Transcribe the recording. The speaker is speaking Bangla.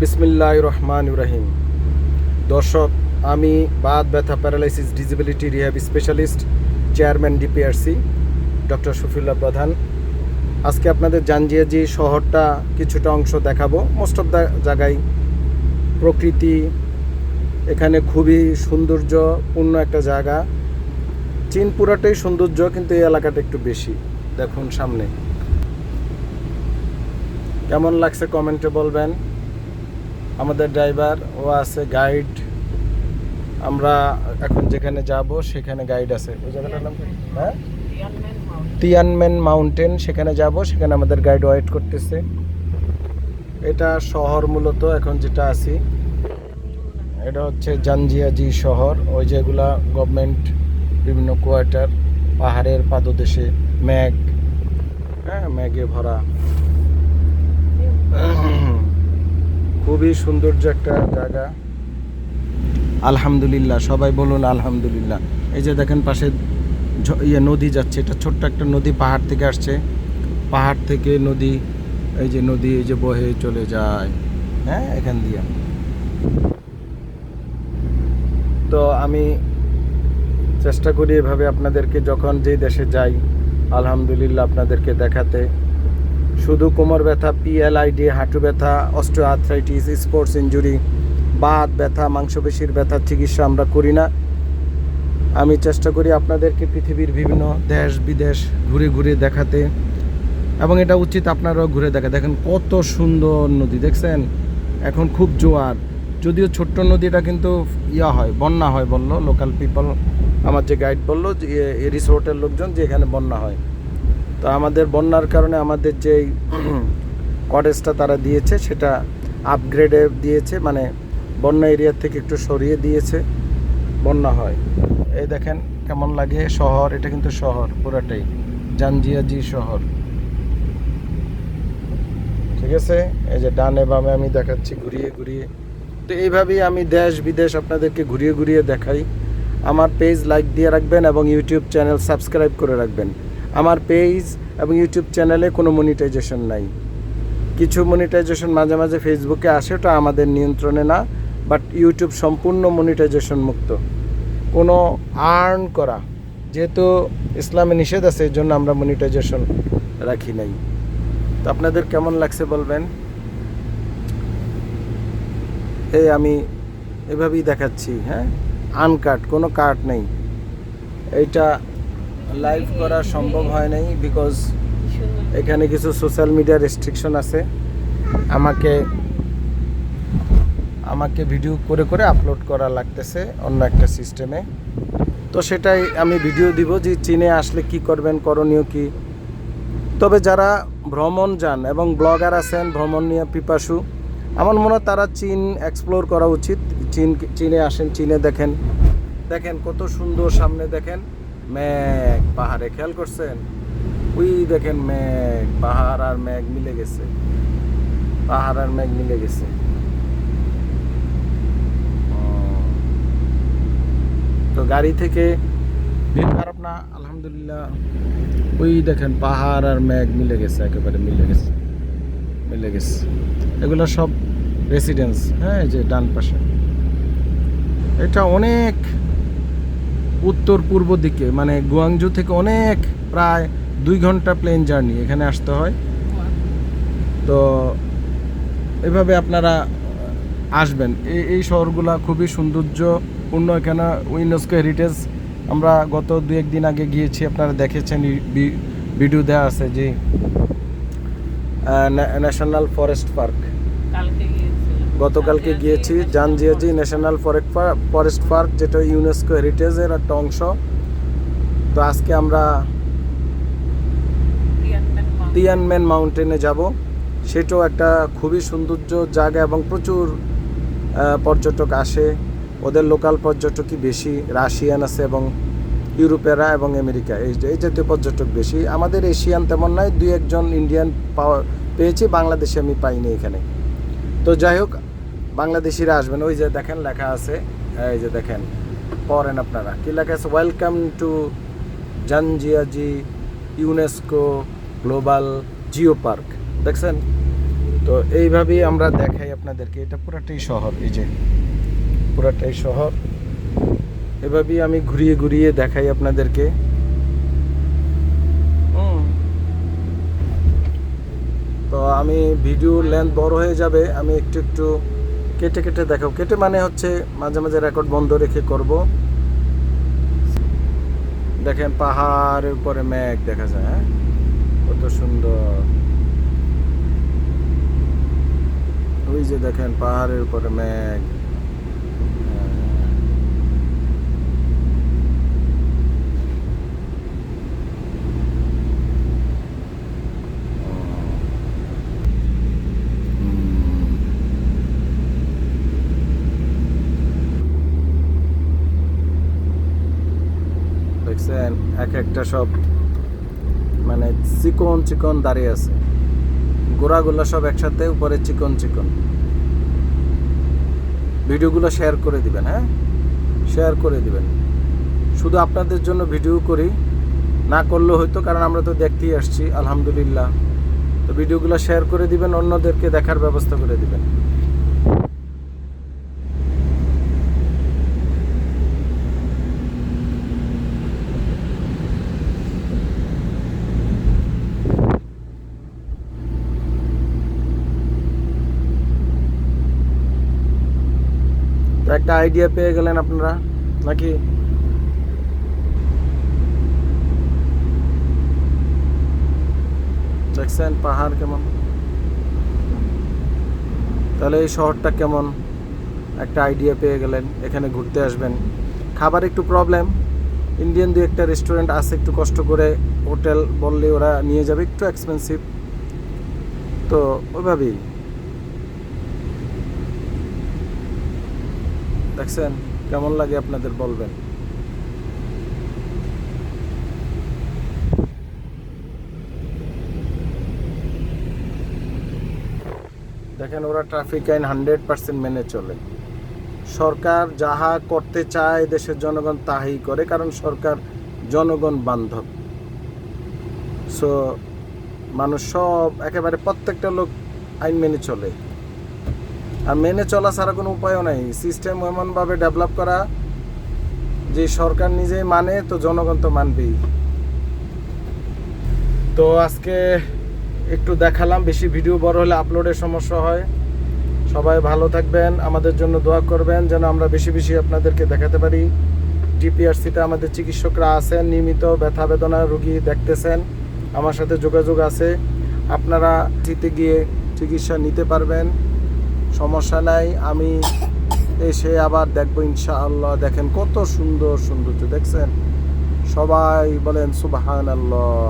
বিসমিল্লাহির রহমানির রহিম। দর্শক, আমি বাত ব্যথা paralysis disability rehab specialist chairman DPRC doctor Shafiullah প্রধান। আজকে আপনাদের জাঞ্জিয়াজি শহরটা কিছুটা অংশ দেখাবো। মোস্ট অফ দ্য জায়গায় প্রকৃতি, এখানে খুবই সৌন্দর্যপূর্ণ একটা জায়গা। চীন পুরাটাই সৌন্দর্য, কিন্তু এই এলাকাটা একটু বেশি। দেখুন সামনে কেমন লাগছে কমেন্টে বলবেন। আমাদের ড্রাইভার ও আছে, গাইড। আমরা এখন যেখানে যাব সেখানে গাইড আছে। ওই জায়গাটার নাম কি? হ্যাঁ, তিয়ানমেন মাউন্টেন। সেখানে যাব, সেখানে আমাদের গাইড ওয়েট করতেছে। এটা শহর মূলত এখন যেটা আছি, এটা হচ্ছে জাঞ্জিয়াজি শহর। ওই যেগুলা গভর্নমেন্ট বিভিন্ন কোয়ার্টার, পাহাড়ের পাদদেশে, মেঘ, হ্যাঁ মেঘে ভরা, খুবই সৌন্দর্য একটা জায়গা। আলহামদুলিল্লাহ, সবাই বলুন আলহামদুলিল্লাহ। এই যে দেখেন পাশে নদী যাচ্ছে, এটা ছোট্ট একটা নদী, পাহাড় থেকে আসছে। পাহাড় থেকে নদী, এই যে নদী, এই যে বহে চলে যায়, হ্যাঁ এখান দিয়ে। তো আমি চেষ্টা করি এভাবে আপনাদেরকে যখন যেই দেশে যাই আলহামদুলিল্লাহ আপনাদেরকে দেখাতে। শুধু কোমর ব্যথা, পিএলআইডি, হাঁটু ব্যথা, osteo arthritis, sports injury, Baat ব্যথা, মাংসপেশির ব্যথার চিকিৎসা আমরা করি না। আমি চেষ্টা করি আপনাদেরকে পৃথিবীর বিভিন্ন দেশ বিদেশ ঘুরে ঘুরে দেখাতে, এবং এটা উচিত আপনারাও ঘুরে দেখেন কত সুন্দর নদী দেখছেন। এখন খুব জোয়ার, যদিও ছোট্ট নদীটা কিন্তু হয়, বন্যা হয় বললো লোকাল পিপল। আমার যে গাইড বললো যে রিসোর্টের লোকজন যে এখানে বন্যা হয়। তো আমাদের বন্যার কারণে আমাদের যেই কটেজটা তারা দিয়েছে সেটা আপগ্রেডে দিয়েছে, মানে বন্যা এরিয়া থেকে একটু সরিয়ে দিয়েছে, বন্যা হয়। এই দেখেন কেমন লাগে শহর, এটা কিন্তু শহর পুরাটাই জাঞ্জিয়াজি শহর, ঠিক আছে। এই যে ডানে বামে আমি দেখাচ্ছি ঘুরিয়ে ঘুরিয়ে। তো এইভাবেই আমি দেশ বিদেশ আপনাদেরকে ঘুরিয়ে ঘুরিয়ে দেখাই। আমার পেজ লাইক দিয়ে রাখবেন এবং ইউটিউব চ্যানেল সাবস্ক্রাইব করে রাখবেন। আমার পেজ এবং ইউটিউব চ্যানেলে কোনো মনিটাইজেশন নাই। কিছু মনিটাইজেশন মাঝে মাঝে ফেসবুকে আসে, ওটা আমাদের নিয়ন্ত্রণে না। বাট ইউটিউব সম্পূর্ণ মনিটাইজেশন মুক্ত, কোনো আর্ন করা যেহেতু ইসলামে নিষেধ আছে, এর জন্য আমরা মনিটাইজেশন রাখি নাই। তো আপনাদের কেমন লাগছে বলবেন। এই আমি এভাবেই দেখাচ্ছি, হ্যাঁ, আনকাট, কোনো কাট নেই। এইটা লাইভ করা সম্ভব হয় নাই বিকজ এখানে কিছু সোশ্যাল মিডিয়া রেস্ট্রিকশন আছে। আমাকে ভিডিও করে করে আপলোড করা লাগতেছে অন্য একটা সিস্টেমে। তো সেটাই আমি ভিডিও দিব যে চীনে আসলে কি করবেন, করণীয় কি। তবে যারা ভ্রমণ যান এবং ব্লগার আছেন ভ্রমণ নিয়ে পিপাসু, আমার মনে হয় তারা চীন এক্সপ্লোর করা উচিত। চীনে আসেন, চীনে দেখেন কত সুন্দর। সামনে দেখেন মেঘ, পাহাড়ে খেয়াল করছেন, ওই দেখেন মেঘ, পাহাড় আর মেঘ মিলে গেছে, পাহাড় আর মেঘ মিলে গেছে। তো গাড়ি থেকে ভিউ খারাপ না, আলহামদুলিল্লাহ। ওই দেখেন পাহাড় আর মেঘ মিলে গেছে, একেবারে মিলে গেছে। এগুলো সব রেসিডেন্স, হ্যাঁ, এই যে ডান পাশে এটা অনেক উত্তর পূর্ব দিকে, মানে গুয়াংজু থেকে অনেক, প্রায় 2 ঘন্টা প্লেন জার্নি এখানে আসতে হয়। তো এভাবে আপনারা আসবেন। এই শহরগুলা খুবই সৌন্দর্যপূর্ণ। এখানে ইউনেস্কো হেরিটেজ, আমরা গত 2-1 দিন আগে গিয়েছি, আপনারা দেখেছেন, ভিডিও দেওয়া আছে যে ন্যাশনাল ফরেস্ট পার্ক। গতকালকে গিয়েছি জাঞ্জিয়াজি ন্যাশনাল ফরেস্ট পার্ক, যেটা ইউনেস্কো হেরিটেজের একটা অংশ। তো আজকে আমরা তিয়ানমেন মাউন্টেনে যাব। সেটাও একটা খুবই সৌন্দর্য জায়গা এবং প্রচুর পর্যটক আসে। ওদের লোকাল পর্যটকই বেশি, রাশিয়ান আছে এবং ইউরোপেরা এবং আমেরিকা, এই জাতীয় পর্যটক বেশি। আমাদের এশিয়ান তেমন নয়, 2-1 জন ইন্ডিয়ান পেয়েছি, বাংলাদেশি আমি পাইনি এখানে। তো যাই হোক, বাংলাদেশিরা আসবেন। ওই যে দেখেন লেখা আছে, এই যে দেখেন, পড়েন আপনারা কি লেখা আছে, welcome to Zhangjiajie UNESCO global geo park. দেখছেন তো এইভাবেই আমরা দেখাই আপনাদেরকে। এটা পুরাটাই শহর, এই যে পুরাটাই শহর। এভাবেই আমি ঘুরিয়ে ঘুরিয়ে দেখাই আপনাদেরকে। তো আমি ভিডিও লেন্থ বড় হয়ে যাবে, আমি একটু একটু কেটে কেটে দেখাবো। কেটে মানে হচ্ছে মাঝে মাঝে রেকর্ড বন্ধ রেখে করব। দেখেন পাহাড়ের উপরে মেঘ দেখা যায়, হ্যাঁ কত সুন্দর। ওই যে দেখেন পাহাড়ের উপরে মেঘ। দেখছেন এক একটা সব মানে চিকন চিকন দাঁড়িয়ে আছে, গোড়াগুলো সব একসাথে, উপরে চিকন চিকন। ভিডিওগুলো শেয়ার করে দিবেন, হ্যাঁ শেয়ার করে দিবেন। শুধু আপনাদের জন্য ভিডিও করি, না করলেও হয়তো, কারণ আমরা তো দেখতেই আসছি আলহামদুলিল্লাহ। তো ভিডিওগুলো শেয়ার করে দিবেন, অন্যদেরকে দেখার ব্যবস্থা করে দিবেন। তো একটা আইডিয়া পেয়ে গেলেন আপনারা নাকি? দেখছেন পাহাড় কেমন, তাহলে এই শহরটা কেমন একটা আইডিয়া পেয়ে গেলেন। এখানে ঘুরতে আসবেন। খাবার একটু প্রবলেম, ইন্ডিয়ান দু একটা রেস্টুরেন্ট আছে, একটু কষ্ট করে হোটেল বললে ওরা নিয়ে যাবে, একটু এক্সপেন্সিভ। তো ওইভাবেই দেখছেন কেমন লাগে আপনাদের বলবেন। দেখেন ওরা ট্রাফিক আইন 100% মেনে চলে। সরকার যাহা করতে চায় দেশের জনগণ তাহাই করে, কারণ সরকার জনগণ বান্ধব। সো মানুষ সব একেবারে প্রত্যেকটা লোক আইন মেনে চলে। আর মেনে চলা ছাড়া কোনো উপায়ও নাই। সিস্টেম এমনভাবে ডেভেলপ করা যে সরকার নিজেই মানে, তো জনগণ তো মানবেই। তো আজকে একটু দেখালাম, বেশি ভিডিও বড় হলে আপলোডের সমস্যা হয়। সবাই ভালো থাকবেন, আমাদের জন্য দোয়া করবেন যেন আমরা বেশি বেশি আপনাদেরকে দেখাতে পারি। ডিপিআরসিতে আমাদের চিকিৎসকরা আছেন, নিয়মিত ব্যথা বেদনা রোগী দেখতেছেন, আমার সাথে যোগাযোগ আছে। আপনারা চিতে গিয়ে চিকিৎসা নিতে পারবেন, সমস্যা নাই। আমি এসে আবার দেখবো ইনশাআল্লাহ। দেখেন কত সুন্দর সৌন্দর্য, দেখছেন? সবাই বলেন সুবহানাল্লাহ।